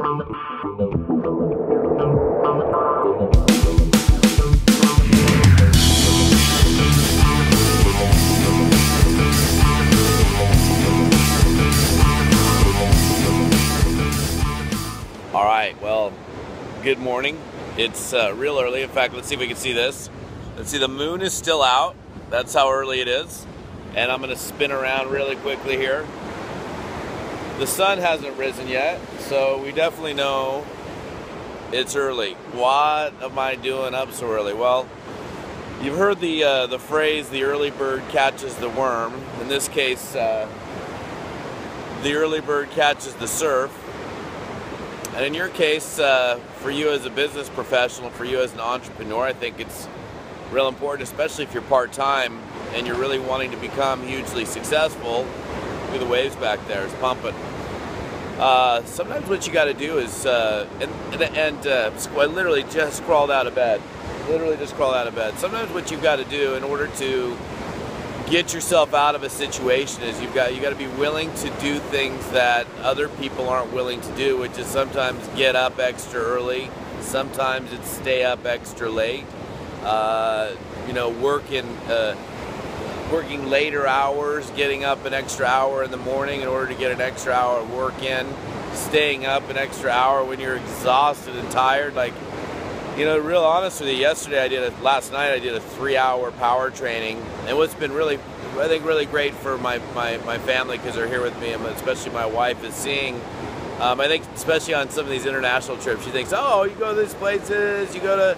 All right, well, good morning. It's real early. In fact, let's see if we can see this. Let's see, the moon is still out. That's how early it is. And I'm going to spin around really quickly here. The sun hasn't risen yet, so we definitely know it's early. What am I doing up so early? Well, you've heard the phrase, the early bird catches the worm. In this case, the early bird catches the surf. And in your case, for you as a business professional, for you as an entrepreneur, I think it's real important, especially if you're part-time and you're really wanting to become hugely successful. Look at the waves back there, it's pumping. Sometimes what you got to do is, I literally just crawled out of bed. Sometimes what you've got to do in order to get yourself out of a situation is you got to be willing to do things that other people aren't willing to do, which is sometimes get up extra early, sometimes it's stay up extra late, working later hours, getting up an extra hour in the morning in order to get an extra hour of work in, staying up an extra hour when you're exhausted and tired. Like, real honest with you, last night I did a 3-hour power training, and what's been really great for my family, because they're here with me, and especially my wife, is seeing, I think especially on some of these international trips, she thinks, oh, you go to these places, you go to,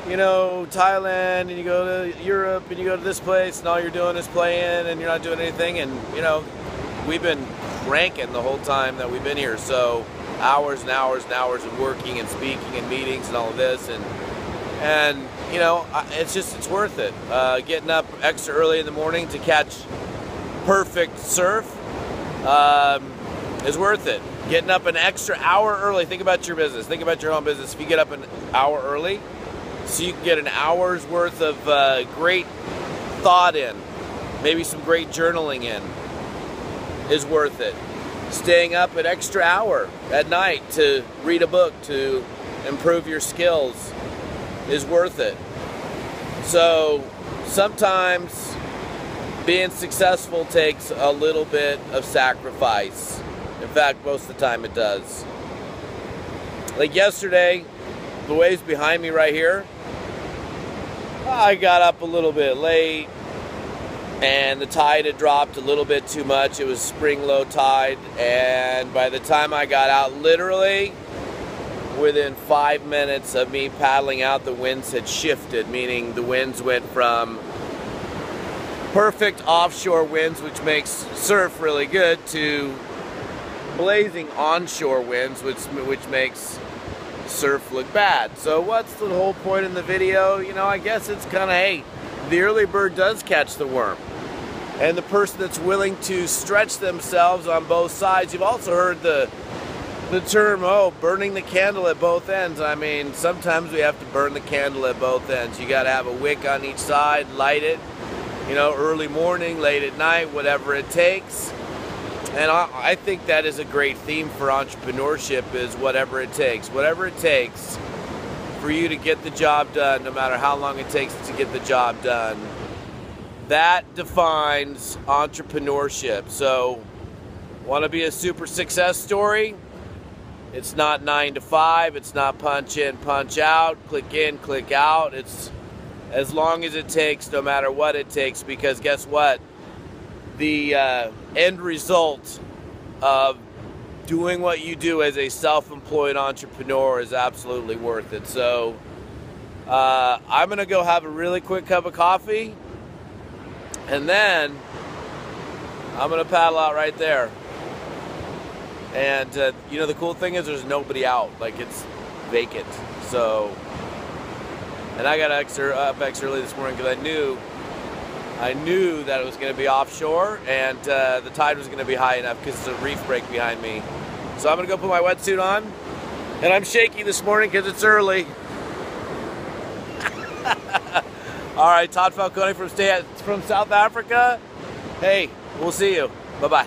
Thailand, and you go to Europe, and you go to this place, and all you're doing is playing, and you're not doing anything, and, we've been cranking the whole time that we've been here, so hours and hours and hours of working and speaking and meetings and all of this, and it's worth it. Getting up extra early in the morning to catch perfect surf is worth it. Getting up an extra hour early. Think about your business. Think about your own business. If you get up an hour early, so you can get an hour's worth of great thought in, maybe some great journaling in, is worth it. Staying up an extra hour at night to read a book, to improve your skills, is worth it. So sometimes being successful takes a little bit of sacrifice. In fact, most of the time it does. Like yesterday, the waves behind me right here, I got up a little bit late, and the tide had dropped a little bit too much. It was spring low tide, and by the time I got out, literally within 5 minutes of me paddling out, the winds had shifted, meaning the winds went from perfect offshore winds, which makes surf really good, to blazing onshore winds, which makes surf look bad. So what's the whole point in the video? I guess it's kind of, hey, the early bird does catch the worm. And the person that's willing to stretch themselves on both sides. You've also heard the term, burning the candle at both ends. I mean, sometimes we have to burn the candle at both ends. You got to have a wick on each side, light it, early morning, late at night, whatever it takes. And I think that is a great theme for entrepreneurship, is whatever it takes. Whatever it takes for you to get the job done, no matter how long it takes to get the job done. That defines entrepreneurship. So, want to be a super success story? It's not 9 to 5. It's not punch in, punch out, click in, click out. It's as long as it takes, no matter what it takes, because guess what? The end result of doing what you do as a self-employed entrepreneur is absolutely worth it. So I'm going to go have a really quick cup of coffee, and then I'm going to paddle out right there. And the cool thing is there's nobody out. Like, it's vacant. So, and I got up extra early this morning because I knew that it was going to be offshore, and the tide was going to be high enough because it's a reef break behind me. So I'm going to go put my wetsuit on, and I'm shaky this morning because it's early. All right, Todd Falcone from South Africa. Hey, we'll see you. Bye-bye.